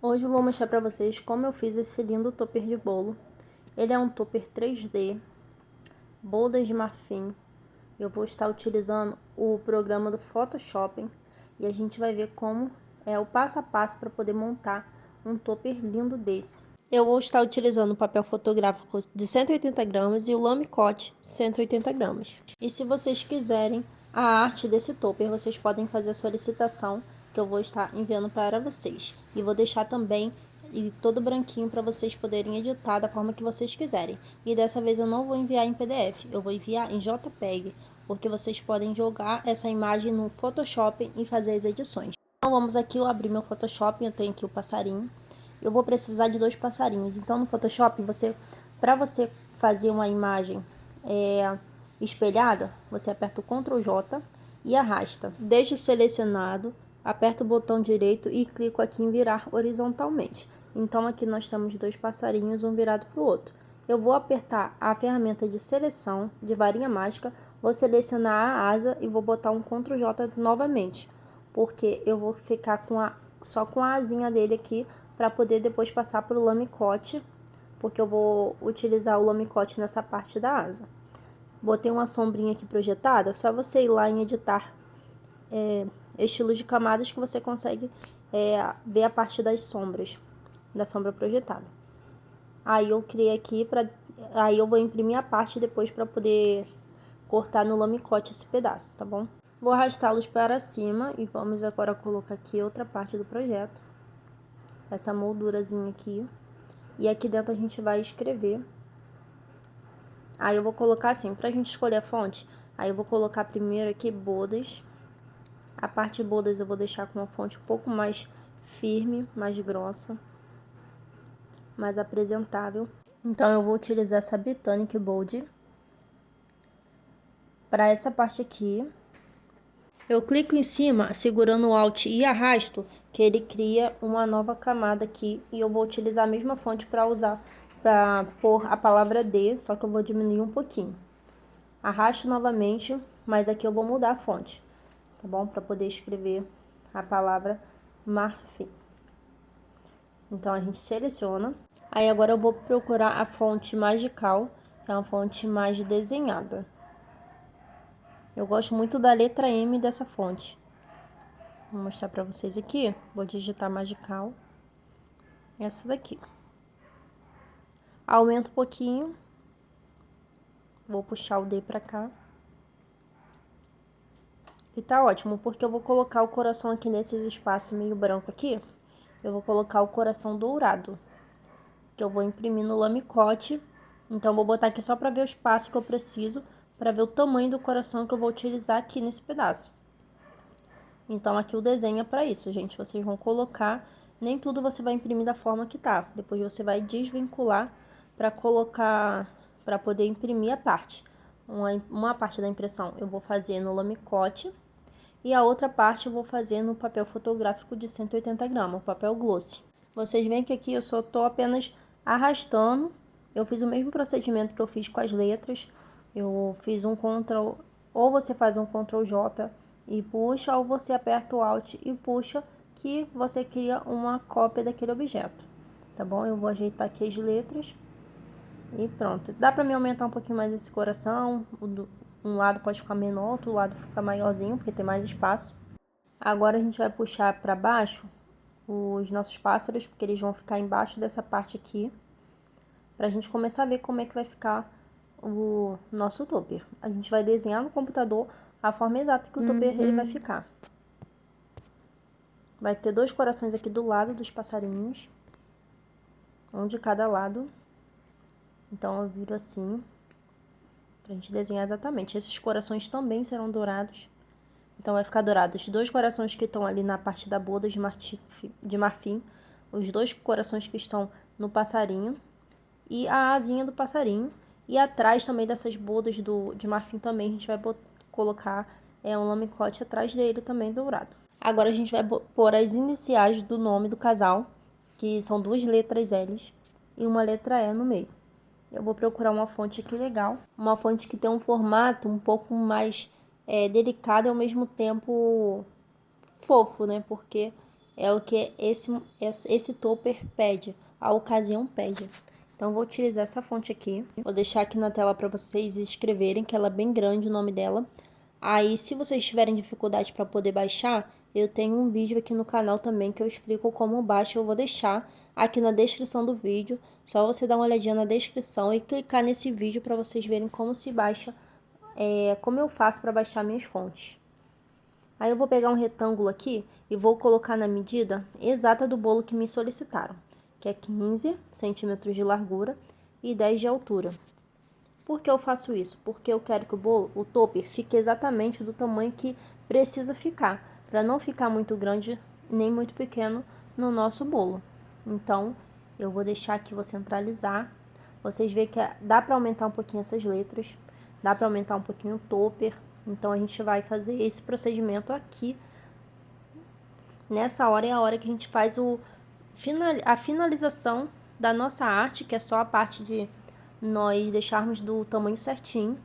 Hoje eu vou mostrar para vocês como eu fiz esse lindo topper de bolo. Ele é um topper 3D, boldas de marfim. Eu vou estar utilizando o programa do Photoshop e a gente vai ver como é o passo a passo para poder montar um topper lindo desse. Eu vou estar utilizando o papel fotográfico de 180 gramas e o lame cote 180 gramas. E se vocês quiserem a arte desse topper, vocês podem fazer a solicitação que eu vou estar enviando para vocês. E vou deixar também todo branquinho para vocês poderem editar da forma que vocês quiserem. E dessa vez eu não vou enviar em PDF, eu vou enviar em JPEG, porque vocês podem jogar essa imagem no Photoshop e fazer as edições. Então vamos aqui, eu abri meu Photoshop, eu tenho aqui o passarinho. Eu vou precisar de 2 passarinhos. Então no Photoshop, para você fazer uma imagem espelhada, você aperta o Ctrl J e arrasta. Deixo selecionado, aperto o botão direito e clico aqui em virar horizontalmente. Então aqui nós temos 2 passarinhos, um virado para o outro. Eu vou apertar a ferramenta de seleção de varinha mágica, vou selecionar a asa e vou botar um Ctrl J novamente, porque eu vou ficar só com a asinha dele aqui para poder depois passar para o lame cote, porque eu vou utilizar o lame cote nessa parte da asa. Botei uma sombrinha aqui projetada, só você ir lá em editar estilos de camadas que você consegue ver a parte das sombras, da sombra projetada. Aí eu criei aqui, aí eu vou imprimir a parte depois para poder cortar no lame cote esse pedaço, tá bom? Vou arrastá-los para cima e vamos agora colocar aqui outra parte do projeto. Essa moldurazinha aqui. E aqui dentro a gente vai escrever. Aí eu vou colocar assim, pra gente escolher a fonte, aí eu vou colocar primeiro aqui bodas. A parte bodas eu vou deixar com uma fonte um pouco mais firme, mais grossa, mais apresentável. Então eu vou utilizar essa Botanic Bold. Para essa parte aqui, eu clico em cima, segurando o Alt e arrasto, que ele cria uma nova camada aqui. E eu vou utilizar a mesma fonte para pôr a palavra D, só que eu vou diminuir um pouquinho. Arrasto novamente, mas aqui eu vou mudar a fonte, tá bom? Para poder escrever a palavra marfim. Então, a gente seleciona. Aí, agora eu vou procurar a fonte Magical, que é uma fonte mais desenhada. Eu gosto muito da letra M dessa fonte. Vou mostrar para vocês aqui. Vou digitar Magical. Essa daqui. Aumento um pouquinho. Vou puxar o D para cá. E tá ótimo, porque eu vou colocar o coração aqui nesses espaços meio branco aqui. Eu vou colocar o coração dourado, que eu vou imprimir no lame cote. Então, vou botar aqui só para ver o espaço que eu preciso, para ver o tamanho do coração que eu vou utilizar aqui nesse pedaço. Então, aqui o desenho é para isso, gente. Vocês vão colocar, nem tudo você vai imprimir da forma que tá. Depois você vai desvincular para colocar, para poder imprimir a parte. Uma parte da impressão eu vou fazer no lame cote. E a outra parte eu vou fazer no papel fotográfico de 180 gramas, o papel glossy. Vocês veem que aqui eu só estou apenas arrastando. Eu fiz o mesmo procedimento que eu fiz com as letras. Eu fiz um Ctrl, ou você faz um Ctrl J e puxa, ou você aperta o Alt e puxa, que você cria uma cópia daquele objeto. Tá bom? Eu vou ajeitar aqui as letras. E pronto. Dá pra me aumentar um pouquinho mais esse coração. Um lado pode ficar menor, outro lado fica maiorzinho, porque tem mais espaço. Agora a gente vai puxar pra baixo os nossos pássaros, porque eles vão ficar embaixo dessa parte aqui. Pra gente começar a ver como é que vai ficar o nosso topper. A gente vai desenhar no computador a forma exata que o topper ele vai ficar. Vai ter 2 corações aqui do lado dos passarinhos. Um de cada lado. Então, eu viro assim, pra gente desenhar exatamente. Esses corações também serão dourados. Então, vai ficar dourado os 2 corações que estão ali na parte da boda de marfim. Os 2 corações que estão no passarinho. E a asinha do passarinho. E atrás também dessas bodas de marfim também, a gente vai colocar um lame cote atrás dele também dourado. Agora, a gente vai pôr as iniciais do nome do casal, que são 2 letras L's e uma letra E no meio. Eu vou procurar uma fonte aqui legal, uma fonte que tem um formato um pouco mais delicado e ao mesmo tempo fofo, né? Porque é o que esse topper pede, a ocasião pede. Então, vou utilizar essa fonte aqui. Vou deixar aqui na tela para vocês escreverem, que ela é bem grande o nome dela. Aí, se vocês tiverem dificuldade para poder baixar, eu tenho um vídeo aqui no canal também que eu explico como baixa. Eu vou deixar aqui na descrição do vídeo. Só você dar uma olhadinha na descrição e clicar nesse vídeo para vocês verem como se baixa, como eu faço para baixar minhas fontes. Aí eu vou pegar um retângulo aqui e vou colocar na medida exata do bolo que me solicitaram, que é 15 centímetros de largura e 10 de altura. Por que eu faço isso? Porque eu quero que o topper, fique exatamente do tamanho que precisa ficar, para não ficar muito grande nem muito pequeno no nosso bolo. Então, eu vou deixar aqui, vou centralizar. Vocês veem que dá para aumentar um pouquinho essas letras, dá para aumentar um pouquinho o topper. Então, a gente vai fazer esse procedimento aqui. Nessa hora é a hora que a gente faz a finalização da nossa arte, que é só a parte de nós deixarmos do tamanho certinho.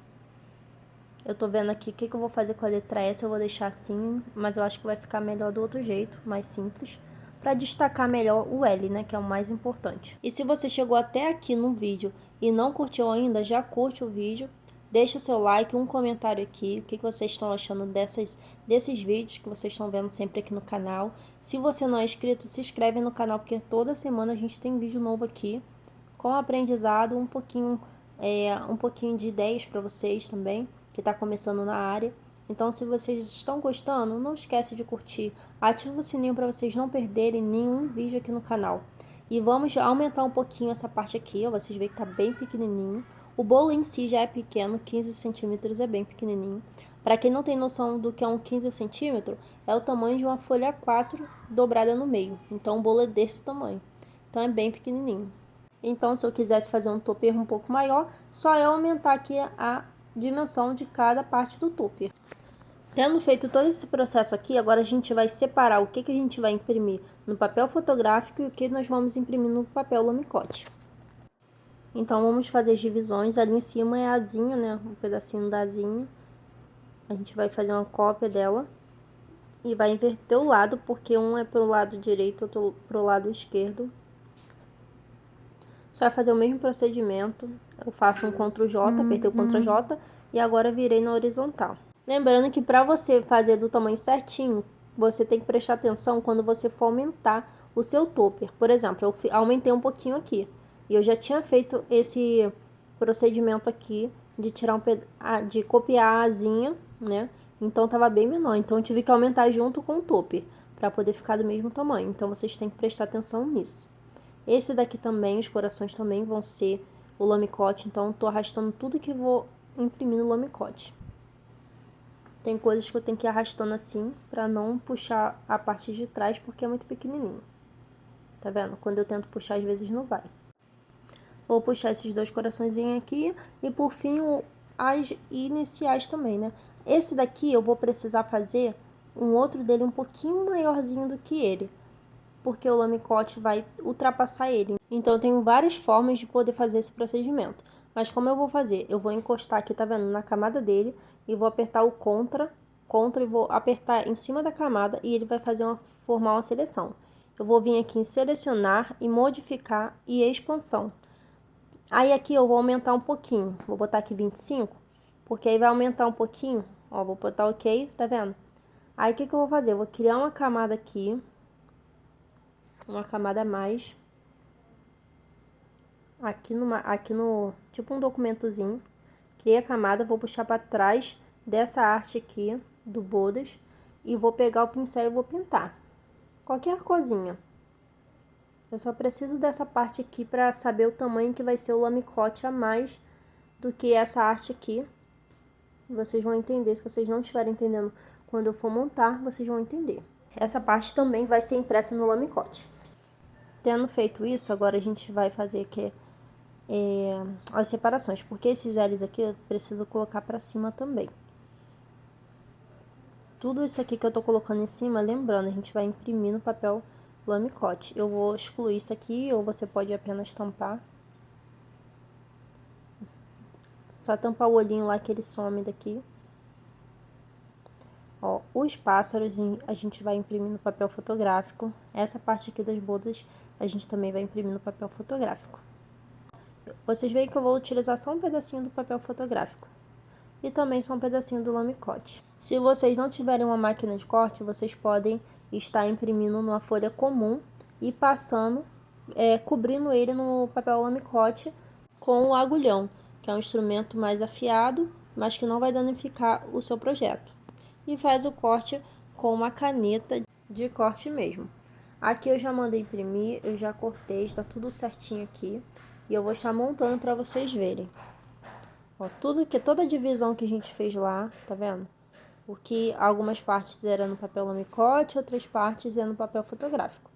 Eu tô vendo aqui o que eu vou fazer com a letra S, eu vou deixar assim, mas eu acho que vai ficar melhor do outro jeito, mais simples, para destacar melhor o L, né, que é o mais importante. E se você chegou até aqui no vídeo e não curtiu ainda, já curte o vídeo, deixa o seu like, um comentário aqui, o que vocês estão achando desses vídeos que vocês estão vendo sempre aqui no canal. Se você não é inscrito, se inscreve no canal, porque toda semana a gente tem vídeo novo aqui, com aprendizado, um pouquinho de ideias para vocês também, que está começando na área. Então, se vocês estão gostando, não esquece de curtir, ativa o sininho para vocês não perderem nenhum vídeo aqui no canal. E vamos aumentar um pouquinho essa parte aqui, ó, vocês veem que tá bem pequenininho. O bolo em si já é pequeno, 15 centímetros é bem pequenininho. Para quem não tem noção do que é um 15 centímetros, é o tamanho de uma folha A4 dobrada no meio. Então, o bolo é desse tamanho. Então, é bem pequenininho. Então, se eu quisesse fazer um topper um pouco maior, só eu aumentar aqui a dimensão de cada parte do topper. Tendo feito todo esse processo aqui, agora a gente vai separar o que a gente vai imprimir no papel fotográfico e o que nós vamos imprimir no papel lamicote. Então, vamos fazer as divisões. Ali em cima é a asinha, né? Um pedacinho da asinha. A gente vai fazer uma cópia dela e vai inverter o lado, porque um é pro lado direito, outro pro lado esquerdo. Só vai fazer o mesmo procedimento. Eu faço um Ctrl J, apertei o Ctrl J e agora virei na horizontal. Lembrando que para você fazer do tamanho certinho, você tem que prestar atenção quando você for aumentar o seu topper. Por exemplo, eu aumentei um pouquinho aqui. E eu já tinha feito esse procedimento aqui de tirar de copiar a asinha, né? Então tava bem menor. Então eu tive que aumentar junto com o topper para poder ficar do mesmo tamanho. Então vocês têm que prestar atenção nisso. Esse daqui também, os corações também vão ser o lamicote, então eu tô arrastando tudo que vou imprimir no lamicote. Tem coisas que eu tenho que ir arrastando assim, pra não puxar a parte de trás, porque é muito pequenininho. Tá vendo? Quando eu tento puxar, às vezes não vai. Vou puxar esses dois coraçõezinhos aqui, e por fim, as iniciais também, né? Esse daqui eu vou precisar fazer um outro dele um pouquinho maiorzinho do que ele, porque o lamicote vai ultrapassar ele. Então, eu tenho várias formas de poder fazer esse procedimento. Mas como eu vou fazer? Eu vou encostar aqui, tá vendo? Na camada dele e vou apertar o contra e vou apertar em cima da camada e ele vai formar uma seleção. Eu vou vir aqui em selecionar e modificar e expansão. Aí aqui eu vou aumentar um pouquinho. Vou botar aqui 25, porque aí vai aumentar um pouquinho. Ó, vou botar OK, tá vendo? Aí o que eu vou fazer? Eu vou criar uma camada aqui. Uma camada a mais. Aqui no tipo um documentozinho. Criei a camada, vou puxar para trás dessa arte aqui do Bodas e vou pegar o pincel e vou pintar qualquer coisinha. Eu só preciso dessa parte aqui para saber o tamanho que vai ser o lamicote a mais do que essa arte aqui. Vocês vão entender, se vocês não estiverem entendendo quando eu for montar, vocês vão entender. Essa parte também vai ser impressa no lamicote. Tendo feito isso, agora a gente vai fazer aqui as separações, porque esses L's aqui eu preciso colocar para cima também. Tudo isso aqui que eu tô colocando em cima, lembrando, a gente vai imprimir no papel lamicote. Eu vou excluir isso aqui, ou você pode apenas tampar. Só tampar o olhinho lá que ele some daqui. Ó, Os pássaros a gente vai imprimir no papel fotográfico. Essa parte aqui das bodas a gente também vai imprimir no papel fotográfico. Vocês veem que eu vou utilizar só um pedacinho do papel fotográfico. E também só um pedacinho do lamicote. Se vocês não tiverem uma máquina de corte, vocês podem estar imprimindo numa folha comum e passando, cobrindo ele no papel lamicote com o agulhão, que é um instrumento mais afiado, mas que não vai danificar o seu projeto. E faz o corte com uma caneta de corte mesmo. Aqui eu já mandei imprimir, eu já cortei, está tudo certinho aqui. E eu vou estar montando para vocês verem. Ó, toda a divisão que a gente fez lá, tá vendo? Porque algumas partes eram no papel lamicote, outras partes eram no papel fotográfico.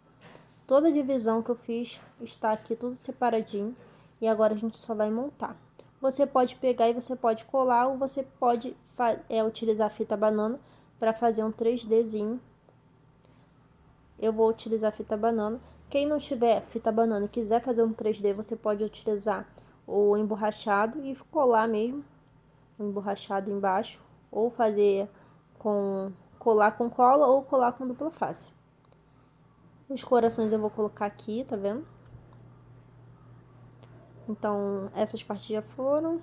Toda a divisão que eu fiz está aqui tudo separadinho. E agora a gente só vai montar. Você pode pegar e você pode colar, ou você pode utilizar a fita banana para fazer um 3Dzinho. Eu vou utilizar a fita banana. Quem não tiver fita banana e quiser fazer um 3D, você pode utilizar o emborrachado e colar mesmo o emborrachado embaixo, ou fazer colar com cola ou colar com dupla face. Os corações eu vou colocar aqui, tá vendo? Então, essas partes já foram.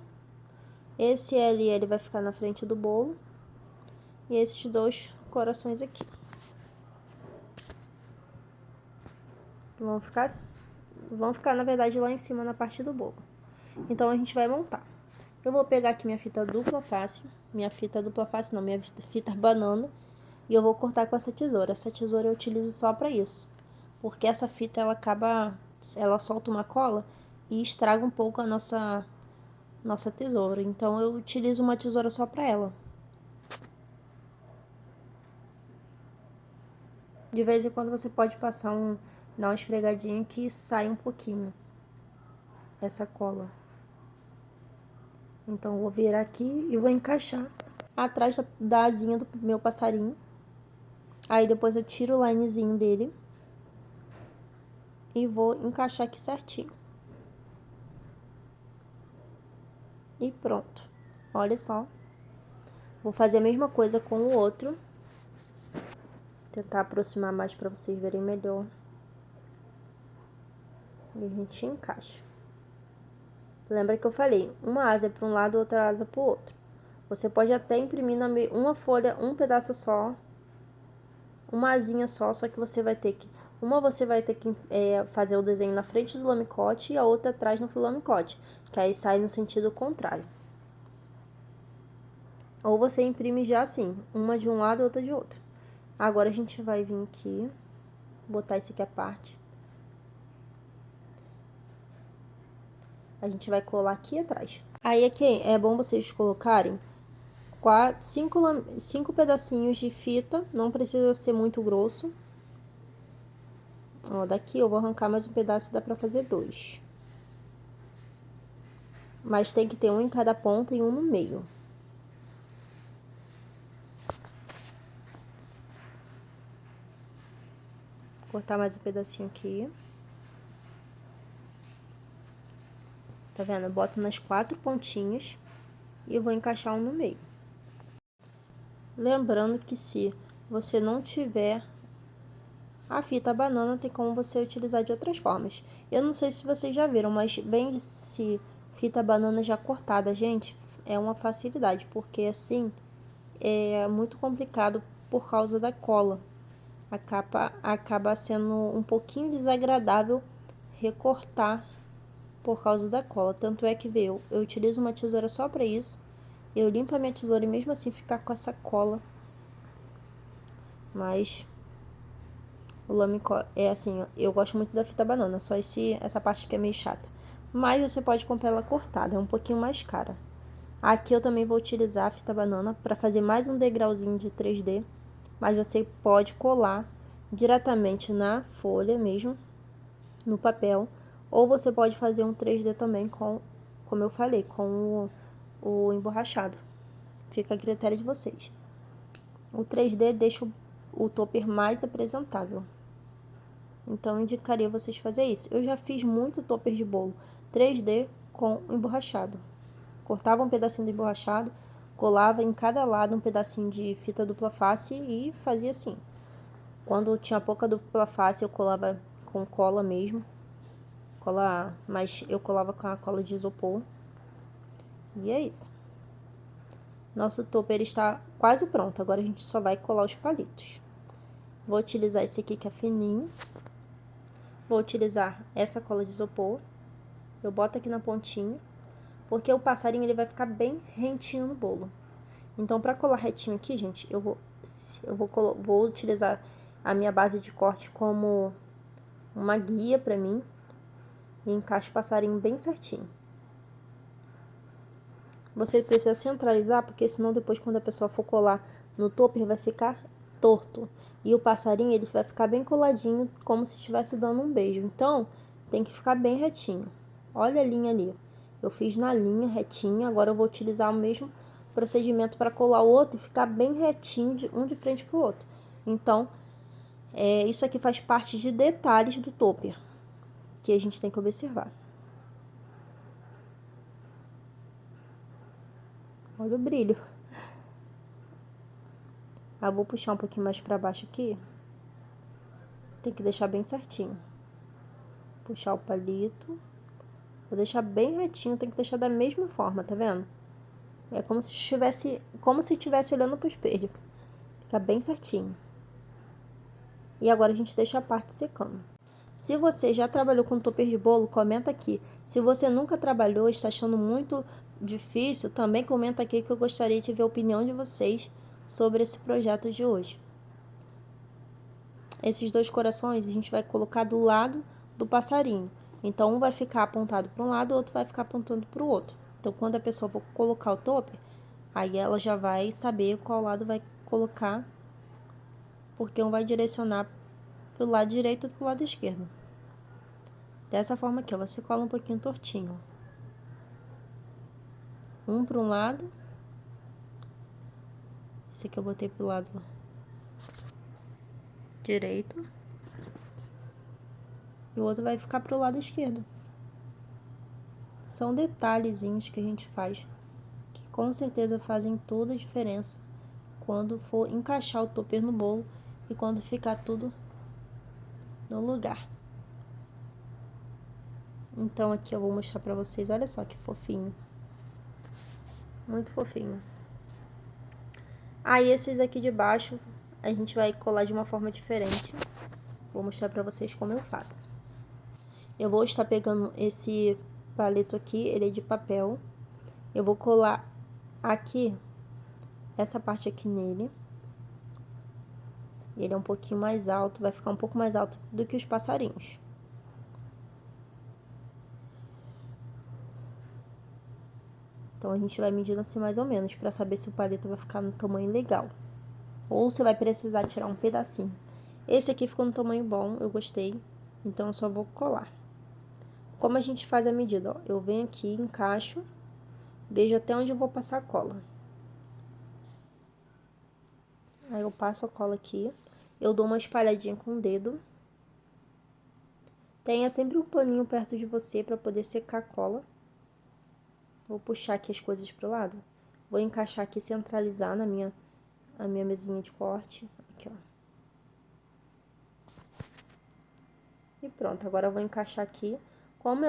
Esse L ele vai ficar na frente do bolo. E esses dois corações aqui. Vão ficar, na verdade, lá em cima na parte do bolo. Então, a gente vai montar. Eu vou pegar aqui minha fita dupla face. Minha fita banana. E eu vou cortar com essa tesoura. Essa tesoura eu utilizo só pra isso. Porque essa fita, ela solta uma cola e estraga um pouco a nossa tesoura. Então, eu utilizo uma tesoura só pra ela. De vez em quando você pode dar uma esfregadinha que sai um pouquinho essa cola. Então, eu vou virar aqui e vou encaixar atrás da asinha do meu passarinho. Aí, depois eu tiro o linezinho dele e vou encaixar aqui certinho. E pronto. Olha só. Vou fazer a mesma coisa com o outro. Tentar aproximar mais para vocês verem melhor. E a gente encaixa. Lembra que eu falei, uma asa é para um lado, outra asa para o outro. Você pode até imprimir uma folha, um pedaço só, uma asinha só que você vai ter que... você vai ter que fazer o desenho na frente do lamicote e a outra atrás no lamicote, que aí sai no sentido contrário. Ou você imprime já assim, uma de um lado e outra de outro. Agora a gente vai vir aqui, botar esse aqui à parte. A gente vai colar aqui atrás. Aí aqui é bom vocês colocarem 5 pedacinhos de fita, não precisa ser muito grosso. Ó, daqui eu vou arrancar mais um pedaço e dá pra fazer 2. Mas tem que ter um em cada ponta e um no meio. Vou cortar mais um pedacinho aqui. Tá vendo? Eu boto nas 4 pontinhas e eu vou encaixar um no meio. Lembrando que se você não tiver a fita banana, tem como você utilizar de outras formas. Eu não sei se vocês já viram, mas vende-se fita banana já cortada, gente. É uma facilidade, porque assim é muito complicado por causa da cola. Acaba sendo um pouquinho desagradável recortar por causa da cola. Tanto é que eu utilizo uma tesoura só para isso. Eu limpo a minha tesoura e mesmo assim ficar com essa cola. Mas o lamicote é assim, eu gosto muito da fita banana, só essa parte que é meio chata. Mas você pode comprar ela cortada, é um pouquinho mais cara. Aqui eu também vou utilizar a fita banana para fazer mais um degrauzinho de 3D. Mas você pode colar diretamente na folha mesmo, no papel. Ou você pode fazer um 3D também como eu falei, com o emborrachado. Fica a critério de vocês. O 3D deixa o topper mais apresentável. Então, eu indicaria vocês fazer isso. Eu já fiz muito topper de bolo 3D com emborrachado. Cortava um pedacinho do emborrachado, colava em cada lado um pedacinho de fita dupla face e fazia assim. Quando tinha pouca dupla face, eu colava com cola mesmo. Mas eu colava com a cola de isopor. E é isso. Nosso topper está quase pronto. Agora a gente só vai colar os palitos. Vou utilizar esse aqui que é fininho. Vou utilizar essa cola de isopor. Eu boto aqui na pontinha, porque o passarinho ele vai ficar bem rentinho no bolo. Então, para colar retinho aqui, gente, vou utilizar a minha base de corte como uma guia para mim. E encaixo o passarinho bem certinho. Você precisa centralizar, porque senão depois quando a pessoa for colar no topper vai ficar torto. E o passarinho ele vai ficar bem coladinho, como se estivesse dando um beijo. Então, tem que ficar bem retinho. Olha a linha ali. Eu fiz na linha retinha, agora eu vou utilizar o mesmo procedimento para colar o outro e ficar bem retinho, um de frente para o outro. Então, isso aqui faz parte de detalhes do topper, que a gente tem que observar. Olha o brilho. Eu vou puxar um pouquinho mais para baixo aqui. Tem que deixar bem certinho. Puxar o palito. Vou deixar bem retinho, tem que deixar da mesma forma, tá vendo? É como se estivesse olhando pro espelho. Fica bem certinho. E agora a gente deixa a parte secando. Se você já trabalhou com topper de bolo, comenta aqui. Se você nunca trabalhou e está achando muito difícil, também comenta aqui que eu gostaria de ver a opinião de vocês sobre esse projeto de hoje. Esses dois corações a gente vai colocar do lado do passarinho. Então, um vai ficar apontado para um lado, o outro vai ficar apontando para o outro. Então, quando a pessoa for colocar o topper, aí ela já vai saber qual lado vai colocar, porque um vai direcionar para o lado direito e para o lado esquerdo. Dessa forma aqui, ó, você cola um pouquinho tortinho. Um para um lado. Esse aqui eu botei pro lado direito. E o outro vai ficar pro lado esquerdo. São detalhezinhos que a gente faz, que com certeza fazem toda a diferença quando for encaixar o topper no bolo e quando ficar tudo no lugar. Então aqui eu vou mostrar pra vocês, olha só que fofinho. Muito fofinho. Aí esses aqui de baixo a gente vai colar de uma forma diferente. Vou mostrar pra vocês como eu faço. Eu vou estar pegando esse palito aqui, ele é de papel. Eu vou colar aqui, essa parte aqui nele. Ele é um pouquinho mais alto, vai ficar um pouco mais alto do que os passarinhos. Então, a gente vai medindo assim mais ou menos, para saber se o palito vai ficar no tamanho legal. Ou se vai precisar tirar um pedacinho. Esse aqui ficou no tamanho bom, eu gostei. Então, eu só vou colar. Como a gente faz a medida, ó, eu venho aqui, encaixo, vejo até onde eu vou passar a cola. Aí eu passo a cola aqui, eu dou uma espalhadinha com o dedo. Tenha sempre um paninho perto de você para poder secar a cola. Vou puxar aqui as coisas pro lado. Vou encaixar aqui, centralizar a minha mesinha de corte. Aqui, ó. E pronto, agora eu vou encaixar aqui. Como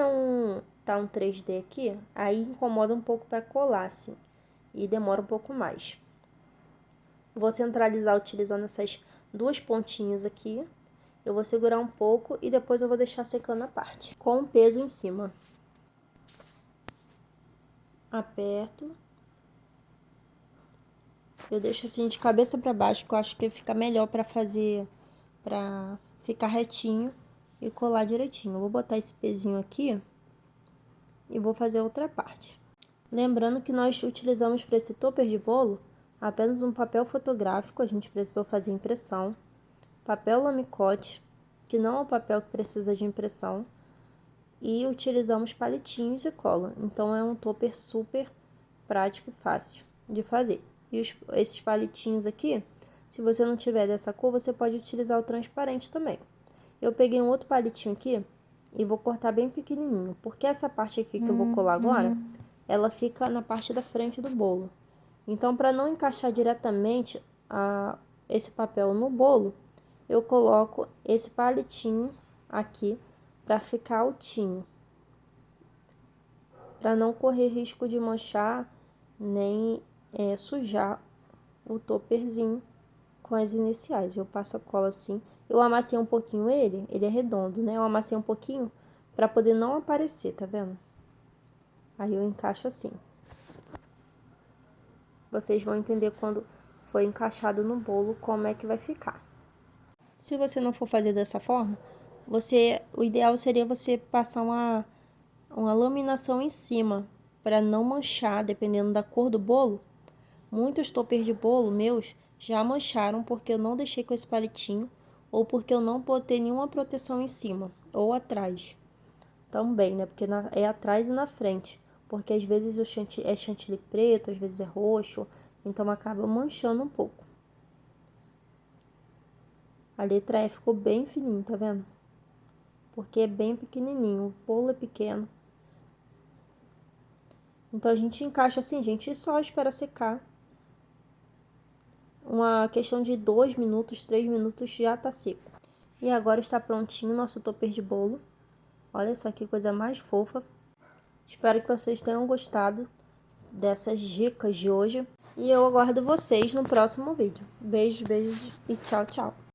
tá um 3D aqui, aí incomoda um pouco para colar, assim. E demora um pouco mais. Vou centralizar utilizando essas duas pontinhas aqui. Eu vou segurar um pouco e depois eu vou deixar secando a parte. Com o peso em cima. Aperto. Eu deixo assim de cabeça para baixo, que eu acho que fica melhor para ficar retinho e colar direitinho. Eu vou botar esse pezinho aqui e vou fazer outra parte. Lembrando que nós utilizamos para esse topper de bolo apenas um papel fotográfico, a gente precisou fazer impressão, papel lamicote, que não é o papel que precisa de impressão, e utilizamos palitinhos de cola. Então é um topper super prático e fácil de fazer. E esses palitinhos aqui, se você não tiver dessa cor, você pode utilizar o transparente também. Eu peguei um outro palitinho aqui e vou cortar bem pequenininho, porque essa parte aqui que eu vou colar agora, ela fica na parte da frente do bolo. Então, para não encaixar diretamente esse papel no bolo, eu coloco esse palitinho aqui para ficar altinho, para não correr risco de manchar nem sujar o topperzinho com as iniciais. Eu passo a cola assim. Eu amassei um pouquinho ele é redondo, né? Eu amassei um pouquinho para poder não aparecer, tá vendo? Aí eu encaixo assim. Vocês vão entender quando for encaixado no bolo como é que vai ficar. Se você não for fazer dessa forma, o ideal seria você passar uma laminação em cima para não manchar, dependendo da cor do bolo. Muitos toppers de bolo meus já mancharam porque eu não deixei com esse palitinho ou porque eu não botei nenhuma proteção em cima ou atrás. Também, né? Porque é atrás e na frente. Porque às vezes é chantilly preto, às vezes é roxo, então acaba manchando um pouco. A letra E ficou bem fininho, tá vendo? Porque é bem pequenininho, o bolo é pequeno. Então a gente encaixa assim, gente, e só espera secar. Uma questão de 2 minutos, 3 minutos já tá seco. E agora está prontinho o nosso topper de bolo. Olha só que coisa mais fofa. Espero que vocês tenham gostado dessas dicas de hoje. E eu aguardo vocês no próximo vídeo. Beijos, beijos e tchau, tchau.